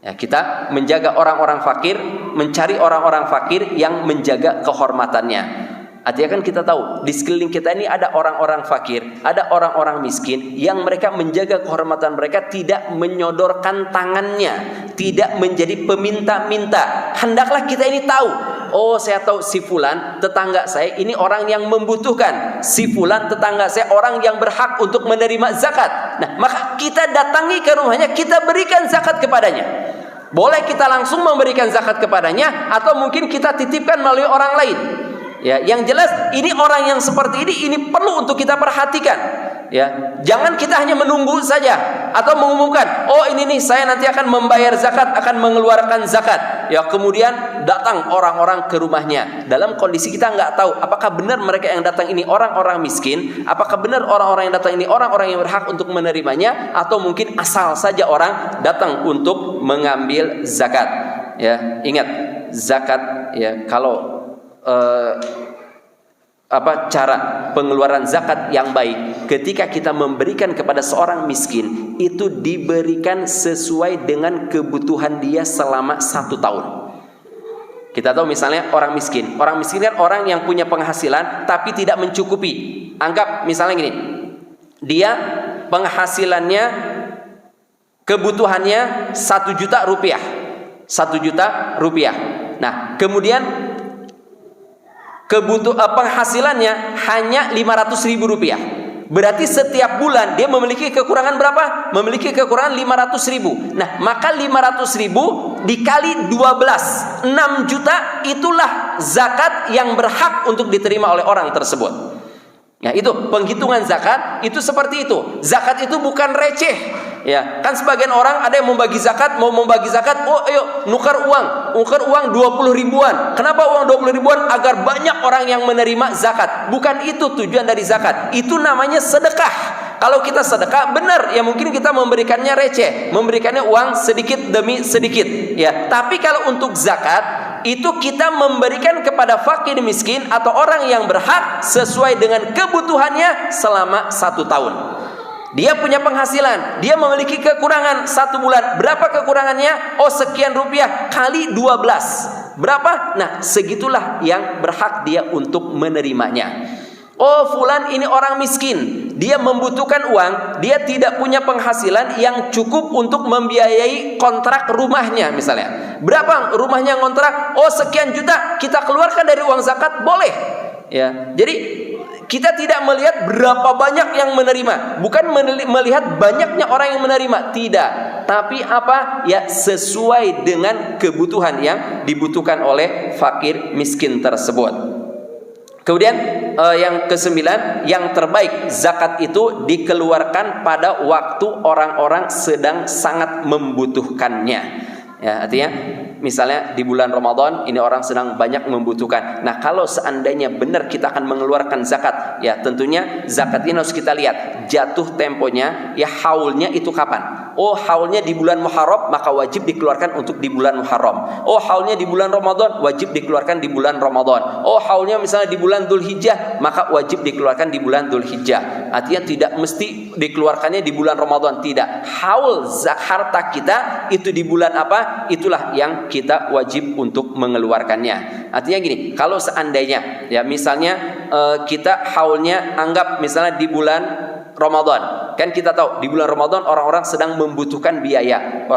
Ya, kita menjaga orang-orang fakir, mencari orang-orang fakir yang menjaga kehormatannya. Artinya kan kita tahu di sekeliling kita ini ada orang-orang fakir, ada orang-orang miskin yang mereka menjaga kehormatan mereka, tidak menyodorkan tangannya, tidak menjadi peminta-minta. Hendaklah kita ini tahu, oh saya tahu si fulan tetangga saya ini orang yang membutuhkan, si fulan tetangga saya orang yang berhak untuk menerima zakat. Nah, maka kita datangi ke rumahnya, kita berikan zakat kepadanya. Boleh kita langsung memberikan zakat kepadanya, atau mungkin kita titipkan melalui orang lain. Ya, yang jelas ini orang yang seperti ini perlu untuk kita perhatikan. Ya, jangan kita hanya menunggu saja atau mengumumkan, oh ini nih saya nanti akan membayar zakat, akan mengeluarkan zakat. ya kemudian datang orang-orang ke rumahnya. Dalam kondisi kita nggak tahu apakah benar mereka yang datang ini orang-orang miskin, apakah benar orang-orang yang datang ini orang-orang yang berhak untuk menerimanya, atau mungkin asal saja orang datang untuk mengambil zakat. Ya, ingat zakat ya, kalau cara pengeluaran zakat yang baik ketika kita memberikan kepada seorang miskin itu diberikan sesuai dengan kebutuhan dia selama 1 tahun. Kita tahu misalnya orang miskin kan orang yang punya penghasilan tapi tidak mencukupi. Anggap misalnya gini, dia penghasilannya kebutuhannya 1 juta rupiah, 1 juta rupiah. Nah kemudian penghasilannya hanya 500.000 rupiah. Berarti setiap bulan dia memiliki kekurangan berapa? Memiliki kekurangan 500.000. Nah, maka 500.000 dikali 12, 6 juta itulah zakat yang berhak untuk diterima oleh orang tersebut. Ya, itu penghitungan zakat itu seperti itu. Zakat itu bukan receh. Ya, kan sebagian orang ada yang membagi zakat, oh ayo nukar uang 20 ribuan. Kenapa uang 20 ribuan? Agar banyak orang yang menerima zakat. Bukan itu tujuan dari zakat. Itu namanya sedekah. Kalau kita sedekah benar, ya mungkin kita memberikannya receh, memberikannya uang sedikit demi sedikit, ya. Tapi kalau untuk zakat itu kita memberikan kepada fakir miskin atau orang yang berhak sesuai dengan kebutuhannya selama 1 tahun. Dia punya penghasilan, dia memiliki kekurangan 1 bulan. Berapa kekurangannya? Oh sekian rupiah kali 12. Berapa? Nah segitulah yang berhak dia untuk menerimanya. Oh fulan ini orang miskin, dia membutuhkan uang, dia tidak punya penghasilan yang cukup untuk membiayai kontrak rumahnya misalnya. Berapa rumahnya ngontrak? Oh sekian juta, kita keluarkan dari uang zakat, boleh. Ya, jadi kita tidak melihat berapa banyak yang menerima, bukan melihat banyaknya orang yang menerima, tidak. Tapi apa? Ya sesuai dengan kebutuhan yang dibutuhkan oleh fakir miskin tersebut. Kemudian yang ke-9, yang terbaik zakat itu dikeluarkan pada waktu orang-orang sedang sangat membutuhkannya. Ya, artinya misalnya di bulan Ramadan ini orang sedang banyak membutuhkan. Nah, kalau seandainya benar kita akan mengeluarkan zakat, ya tentunya zakat ini harus kita lihat jatuh temponya, ya haulnya itu kapan. Oh, haulnya di bulan Muharram, maka wajib dikeluarkan untuk di bulan Muharram. Oh, haulnya di bulan Ramadan, wajib dikeluarkan di bulan Ramadan. Oh, haulnya misalnya di bulan Dzulhijjah, maka wajib dikeluarkan di bulan Dzulhijjah. Artinya tidak mesti dikeluarkannya di bulan Ramadan, tidak. Haul harta kita itu di bulan apa? Itulah yang kita wajib untuk mengeluarkannya. Artinya gini, kalau seandainya ya misalnya kita haulnya anggap misalnya di bulan Ramadan, kan kita tahu di bulan Ramadan orang-orang sedang membutuhkan biaya,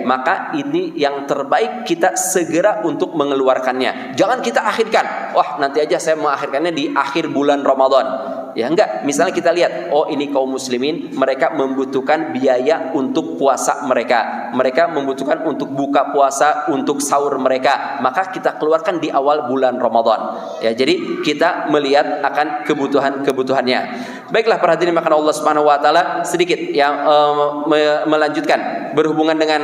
maka ini yang terbaik kita segera untuk mengeluarkannya. Jangan kita akhirkan, wah nanti aja saya mengakhirkannya di akhir bulan Ramadan. Ya enggak, misalnya kita lihat, oh ini kaum muslimin, mereka membutuhkan biaya untuk puasa mereka membutuhkan untuk buka puasa, untuk sahur mereka, maka kita keluarkan di awal bulan Ramadan. Ya, jadi kita melihat akan kebutuhannya. Baiklah para hadirin maka Allah Subhanahu wa taala sedikit yang melanjutkan berhubungan dengan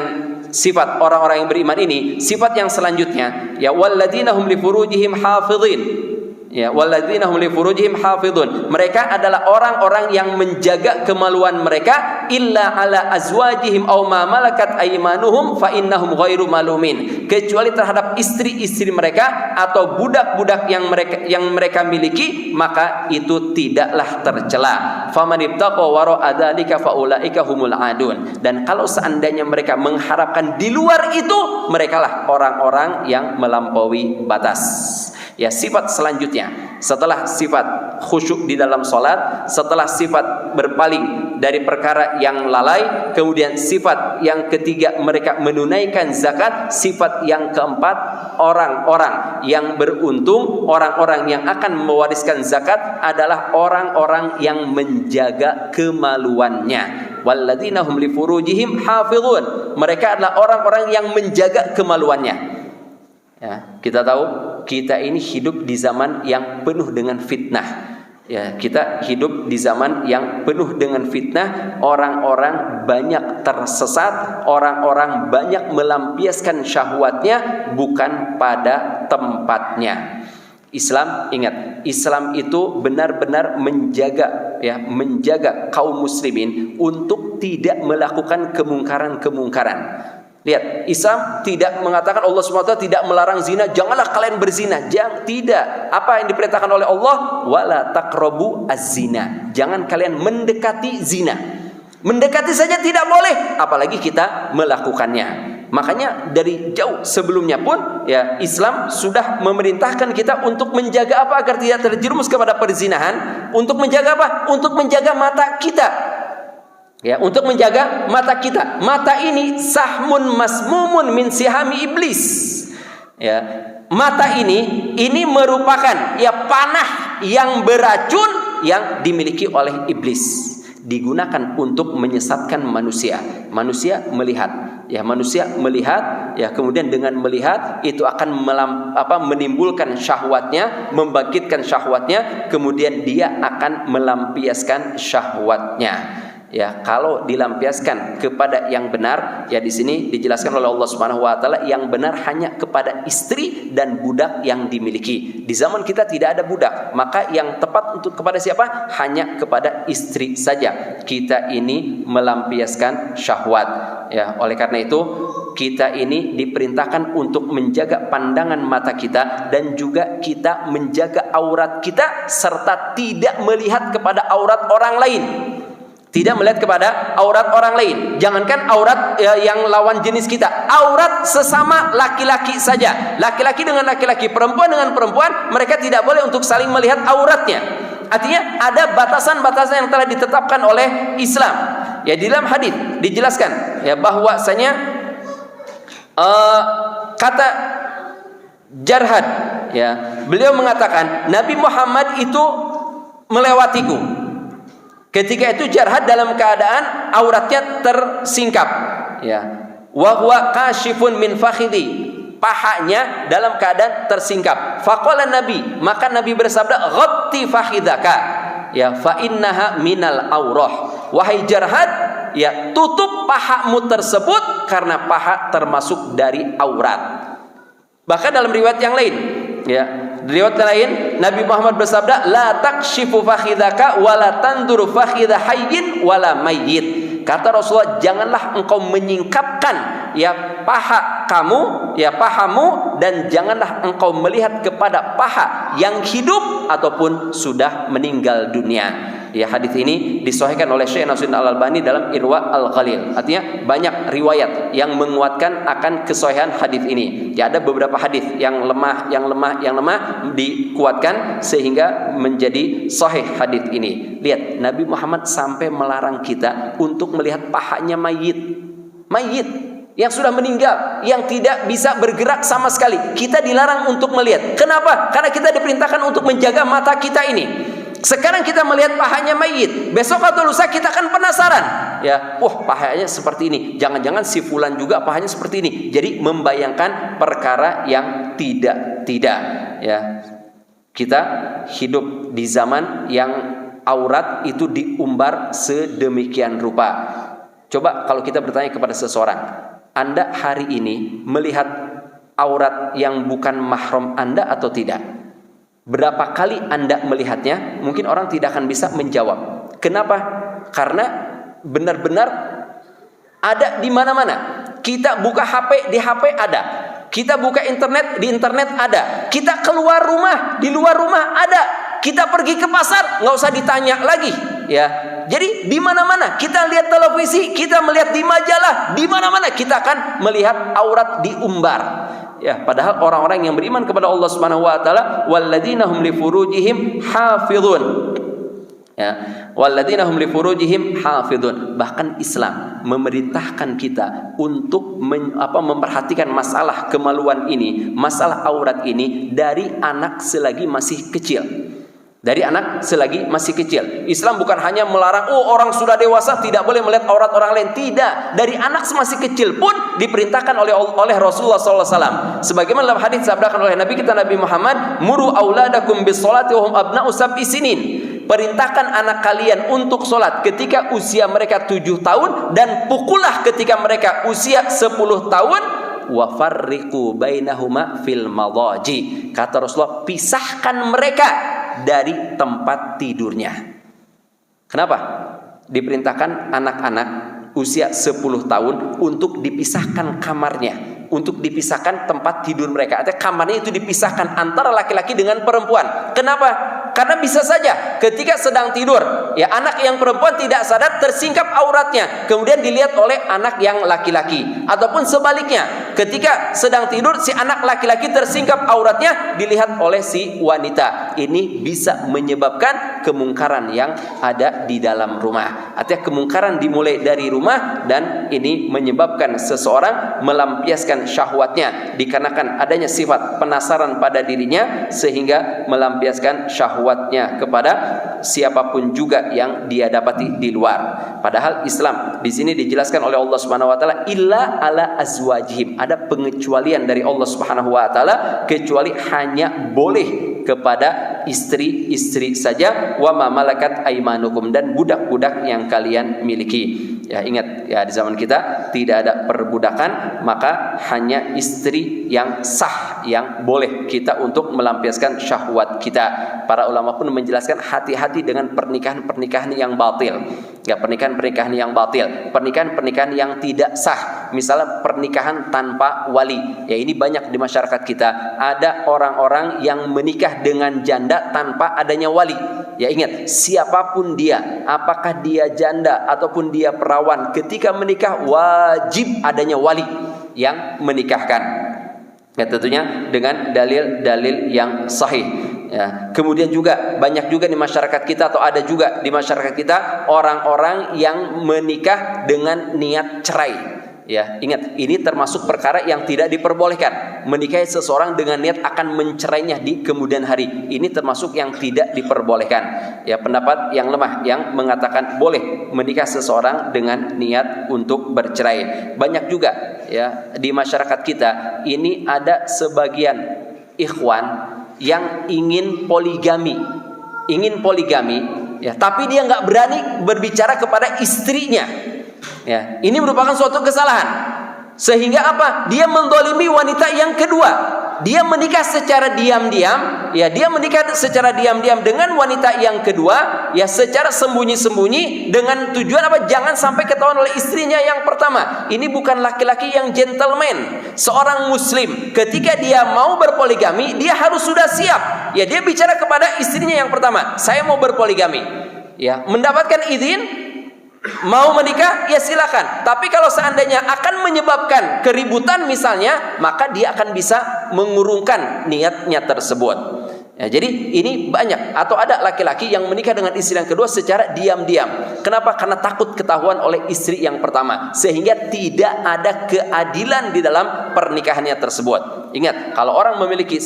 sifat orang-orang yang beriman ini. Sifat yang selanjutnya, ya walladzina hum li furujihim hafizin. Ya, walladzina hum li furujihim hafizun. Mereka adalah orang-orang yang menjaga kemaluan mereka illa ala azwajihim aw ma malakat aymanuhum fa innahum ghairu malumin. Kecuali terhadap istri-istri mereka atau budak-budak yang mereka miliki, maka itu tidaklah tercela. Faman ibtaqa wara'a dzalika faulaika humul adun. Dan kalau seandainya mereka mengharapkan di luar itu, merekalah orang-orang yang melampaui batas. Ya, sifat selanjutnya setelah sifat khusyuk di dalam salat, setelah sifat berpaling dari perkara yang lalai, kemudian sifat yang ketiga mereka menunaikan zakat, sifat yang keempat orang-orang yang beruntung, orang-orang yang akan mewariskan zakat adalah orang-orang yang menjaga kemaluannya. Walladzina hum li furujihim hafizun. Mereka adalah orang-orang yang menjaga kemaluannya. Ya, kita tahu kita ini hidup di zaman yang penuh dengan fitnah. Ya, kita hidup di zaman yang penuh dengan fitnah, orang-orang banyak tersesat, orang-orang banyak melampiaskan syahwatnya bukan pada tempatnya. Islam, ingat, Islam itu benar-benar menjaga kaum muslimin untuk tidak melakukan kemungkaran-kemungkaran. Lihat, Islam tidak mengatakan, Allah SWT tidak melarang zina, janganlah kalian berzina. Tidak. Apa yang diperintahkan oleh Allah? Wala taqrabu az-zina. Jangan kalian mendekati zina. Mendekati saja tidak boleh, apalagi kita melakukannya. Makanya dari jauh sebelumnya pun ya Islam sudah memerintahkan kita untuk menjaga apa agar tidak terjerumus kepada perzinahan. Untuk menjaga apa? Untuk menjaga mata kita. Ya, untuk menjaga mata kita. Mata ini sahmun masmumun min sihami iblis. Ya, mata ini merupakan ya panah yang beracun yang dimiliki oleh iblis. Digunakan untuk menyesatkan manusia. Manusia melihat, ya kemudian dengan melihat itu akan menimbulkan syahwatnya, membangkitkan syahwatnya, kemudian dia akan melampiaskan syahwatnya. Ya, kalau dilampiaskan kepada yang benar, ya di sini dijelaskan oleh Allah Subhanahu wa taala yang benar hanya kepada istri dan budak yang dimiliki. Di zaman kita tidak ada budak, maka yang tepat untuk kepada siapa? Hanya kepada istri saja. Kita ini melampiaskan syahwat. Ya, oleh karena itu kita ini diperintahkan untuk menjaga pandangan mata kita dan juga kita menjaga aurat kita serta tidak melihat kepada aurat orang lain. Tidak melihat kepada aurat orang lain. Jangankan aurat yang lawan jenis kita, aurat sesama laki-laki saja. Laki-laki dengan laki-laki, perempuan dengan perempuan, mereka tidak boleh untuk saling melihat auratnya. Artinya ada batasan-batasan yang telah ditetapkan oleh Islam. Ya, di dalam hadis dijelaskan ya bahwasanya kata Jarhad, ya, beliau mengatakan Nabi Muhammad itu melewatiku. Ketika itu Jarhad dalam keadaan auratnya tersingkap, ya. Wa huwa kashifun min fakhidhi, pahanya dalam keadaan tersingkap. Faqala Nabi, maka Nabi bersabda, "Ghatti fakhidaka, ya fa innaha minal aurah." Wahai Jarhad, ya tutup pahamu tersebut karena paha termasuk dari aurat. Bahkan dalam riwayat yang lain, ya, riwayat lain Nabi Muhammad bersabda, la takshifu fakhidaka wa la tanduru fakhidha hayyin wa la mayyit. Kata Rasulullah, janganlah engkau menyingkapkan ya paha kamu, ya pahamu, dan janganlah engkau melihat kepada paha yang hidup ataupun sudah meninggal dunia. Ya, hadis ini disahihkan oleh Syekh Nasruddin Al-Albani dalam Irwa Al-Ghalil. Artinya banyak riwayat yang menguatkan akan kesahihan hadis ini. Ya, ada beberapa hadis yang lemah dikuatkan sehingga menjadi sahih hadis ini. Lihat, Nabi Muhammad sampai melarang kita untuk melihat pahanya mayit yang sudah meninggal, yang tidak bisa bergerak sama sekali. Kita dilarang untuk melihat. Kenapa? Karena kita diperintahkan untuk menjaga mata kita ini. Sekarang kita melihat pahanya mayit, besok atau lusa kita akan penasaran, ya, pahanya seperti ini, jangan-jangan si fulan juga pahanya seperti ini. Jadi membayangkan perkara yang tidak, ya. Kita hidup di zaman yang aurat itu diumbar sedemikian rupa. Coba kalau kita bertanya kepada seseorang, Anda hari ini melihat aurat yang bukan mahram Anda atau tidak? Berapa kali Anda melihatnya? Mungkin orang tidak akan bisa menjawab. Kenapa? Karena benar-benar ada di mana-mana. Kita buka HP, di HP ada. Kita buka internet, di internet ada. Kita keluar rumah, di luar rumah ada. Kita pergi ke pasar, nggak usah ditanya lagi, ya. Jadi di mana-mana kita lihat televisi, kita melihat di majalah, di mana-mana kita akan melihat aurat diumbar. Ya, padahal orang-orang yang beriman kepada Allah Subhanahu wa taala, walladzina hum li furujihim hafizun. Ya, walladzina hum li furujihim hafizun. Bahkan Islam memerintahkan kita untuk memperhatikan masalah kemaluan ini, masalah aurat ini dari anak selagi masih kecil. Dari anak selagi masih kecil. Islam bukan hanya melarang orang sudah dewasa tidak boleh melihat aurat orang lain. Tidak. Dari anak masih kecil pun diperintahkan oleh Rasulullah SAW. Sebagaimana dalam hadis disabdakan oleh Nabi kita Nabi Muhammad, muru auladakum bis salati wa hum abna'u sab'i sinin. perintahkan anak kalian untuk sholat ketika usia mereka 7 tahun dan pukullah ketika mereka usia 10 tahun. Wa farriqu bainahuma fil madaji. Kata Rasulullah, pisahkan mereka dari tempat tidurnya. Kenapa? Diperintahkan anak-anak usia 10 tahun untuk dipisahkan kamarnya, untuk dipisahkan tempat tidur mereka. Artinya kamarnya itu dipisahkan antara laki-laki dengan perempuan. Kenapa? Karena bisa saja ketika sedang tidur, ya anak yang perempuan tidak sadar tersingkap auratnya, kemudian dilihat oleh anak yang laki-laki. Ataupun sebaliknya, ketika sedang tidur si anak laki-laki tersingkap auratnya dilihat oleh si wanita. Ini bisa menyebabkan kemungkaran yang ada di dalam rumah. Artinya kemungkaran dimulai dari rumah dan ini menyebabkan seseorang melampiaskan syahwatnya dikarenakan adanya sifat penasaran pada dirinya sehingga melampiaskan syahwatnya kepada siapapun juga yang dia dapati di luar. Padahal Islam di sini dijelaskan oleh Allah Subhanahu wa taala illa ala azwajihim. Ada pengecualian dari Allah Subhanahu wa taala, kecuali hanya boleh kepada istri-istri saja, wa ma malakat aimanukum, dan budak-budak yang kalian miliki. Ya ingat ya, di zaman kita tidak ada perbudakan, maka hanya istri yang sah yang boleh kita untuk melampiaskan syahwat kita. Para ulama pun menjelaskan hati-hati dengan pernikahan-pernikahan yang batil. Ya, pernikahan-pernikahan yang batil, pernikahan-pernikahan yang tidak sah. Misalnya pernikahan tanpa wali. Ya, ini banyak di masyarakat kita. Ada orang-orang yang menikah dengan janda tanpa adanya wali. Ya ingat, siapapun dia, apakah dia janda ataupun dia perawan, ketika menikah wajib adanya wali yang menikahkan. Ya, tentunya dengan dalil-dalil yang sahih. Ya, kemudian juga banyak juga di masyarakat kita, atau ada juga di masyarakat kita orang-orang yang menikah dengan niat cerai. Ya, ingat, ini termasuk perkara yang tidak diperbolehkan. Menikahi seseorang dengan niat akan mencerainya di kemudian hari, ini termasuk yang tidak diperbolehkan. Ya, pendapat yang lemah yang mengatakan boleh menikah seseorang dengan niat untuk bercerai. Banyak juga ya di masyarakat kita ini ada sebagian ikhwan yang ingin poligami, ya, tapi dia nggak berani berbicara kepada istrinya. Ya, ini merupakan suatu kesalahan. Sehingga apa? Dia mendolimi wanita yang kedua. Dia menikah secara diam-diam, ya, dia menikah secara diam-diam dengan wanita yang kedua, ya, secara sembunyi-sembunyi dengan tujuan apa? Jangan sampai ketahuan oleh istrinya yang pertama. Ini bukan laki-laki yang gentleman. Seorang muslim ketika dia mau berpoligami, dia harus sudah siap. Ya, dia bicara kepada istrinya yang pertama, saya mau berpoligami. Ya, mendapatkan izin, mau menikah, ya silakan. Tapi kalau seandainya akan menyebabkan keributan misalnya, maka dia akan bisa mengurungkan niatnya tersebut. Ya, jadi ini banyak, atau ada laki-laki yang menikah dengan istri yang kedua secara diam-diam. Kenapa? Karena takut ketahuan oleh istri yang pertama, sehingga tidak ada keadilan di dalam pernikahannya tersebut. Ingat, kalau orang memiliki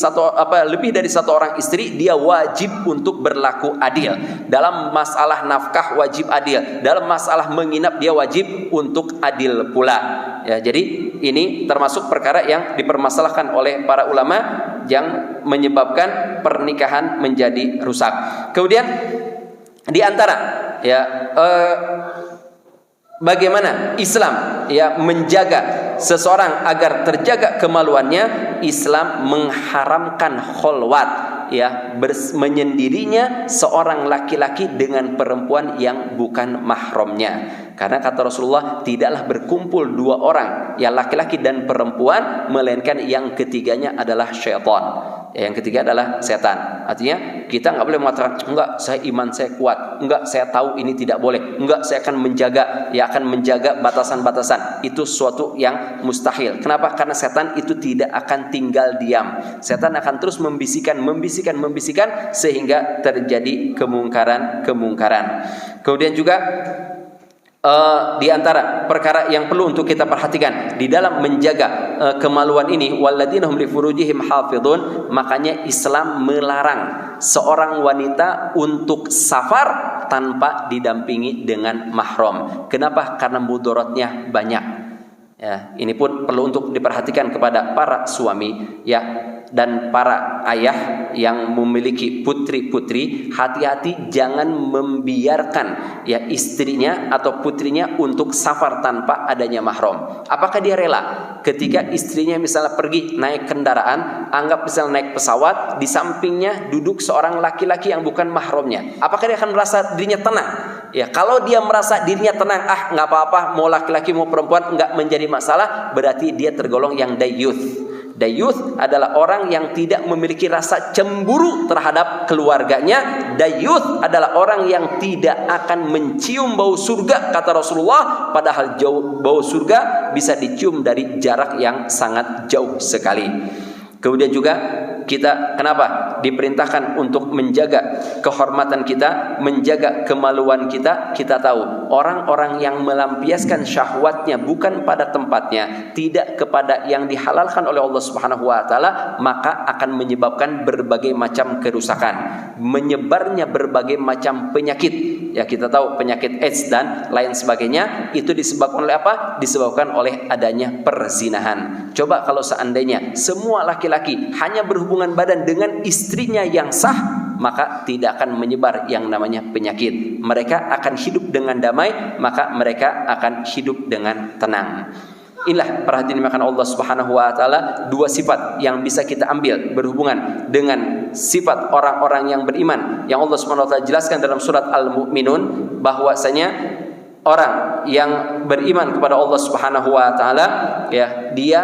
lebih dari satu orang istri, dia wajib untuk berlaku adil. Dalam masalah nafkah wajib adil, dalam masalah menginap dia wajib untuk adil pula. Ya, jadi ini termasuk perkara yang dipermasalahkan oleh para ulama yang menyebabkan pernikahan menjadi rusak. Kemudian di antara ya bagaimana Islam ya menjaga seseorang agar terjaga kemaluannya, Islam mengharamkan kholwat, ya, menyendirinya seorang laki-laki dengan perempuan yang bukan mahramnya. Karena kata Rasulullah, tidaklah berkumpul dua orang, ya laki-laki dan perempuan, melainkan yang ketiganya adalah syaitan. Ya, yang ketiga adalah setan. Artinya kita nggak boleh mengatakan, enggak, saya iman saya kuat, enggak, saya tahu ini tidak boleh, enggak, saya akan menjaga batasan-batasan. Itu suatu yang mustahil. Kenapa? Karena setan itu tidak akan tinggal diam. Setan akan terus membisikkan sehingga terjadi kemungkaran. Kemudian juga di antara perkara yang perlu untuk kita perhatikan di dalam menjaga kemaluan ini, walladzina hum li furujihim hafidhun, makanya Islam melarang seorang wanita untuk safar tanpa didampingi dengan mahram. Kenapa? Karena mudaratnya banyak. Ya, ini pun perlu untuk diperhatikan kepada para suami. Ya, Dan para ayah yang memiliki putri-putri, hati-hati jangan membiarkan ya istrinya atau putrinya untuk safar tanpa adanya mahram. Apakah dia rela ketika istrinya misalnya pergi naik kendaraan, anggap misalnya naik pesawat, di sampingnya duduk seorang laki-laki yang bukan mahramnya? Apakah dia akan merasa dirinya tenang? Ya, kalau dia merasa dirinya tenang, nggak apa-apa, mau laki-laki mau perempuan nggak menjadi masalah, berarti dia tergolong yang dayyuth. Dayyuth adalah orang yang tidak memiliki rasa cemburu terhadap keluarganya. Dayyuth adalah orang yang tidak akan mencium bau surga, kata Rasulullah, padahal bau surga bisa dicium dari jarak yang sangat jauh sekali. Kemudian juga kita kenapa diperintahkan untuk menjaga kehormatan kita, menjaga kemaluan kita? Kita tahu orang-orang yang melampiaskan syahwatnya bukan pada tempatnya, tidak kepada yang dihalalkan oleh Allah Subhanahu wa taala, maka akan menyebabkan berbagai macam kerusakan, menyebarnya berbagai macam penyakit. Ya, kita tahu penyakit AIDS dan lain sebagainya itu disebabkan oleh apa? Disebabkan oleh adanya perzinahan. Coba kalau seandainya semua laki-laki hanya berhubungan badan dengan istrinya yang sah, maka tidak akan menyebar yang namanya penyakit. Mereka akan hidup dengan damai, maka mereka akan hidup dengan tenang. Inilah perhatian dimakan Allah Subhanahu wa taala, dua sifat yang bisa kita ambil berhubungan dengan sifat orang-orang yang beriman yang Allah Subhanahu wa taala jelaskan dalam surat Al-Mu'minun, bahwasanya orang yang beriman kepada Allah Subhanahu wa taala ya, dia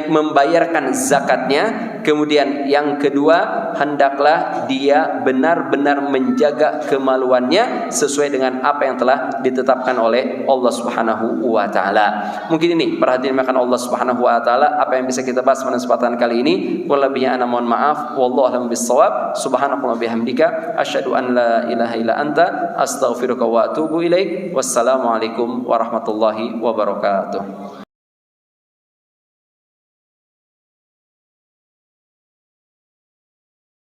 membayarkan zakatnya. Kemudian yang kedua, hendaklah dia benar-benar menjaga kemaluannya sesuai dengan apa yang telah ditetapkan oleh Allah Subhanahu wa taala. Mungkin ini perhatian makan Allah Subhanahu wa taala apa yang bisa kita bahas pada kesempatan kali ini. Walabihnya ana mohon maaf, wallahu a'lam bissawab. Subhanallahi bihamdika asyhadu an la ilaha illa anta astaghfiruka wa atubu ilaik. Wassalamualaikum warahmatullahi wabarakatuh.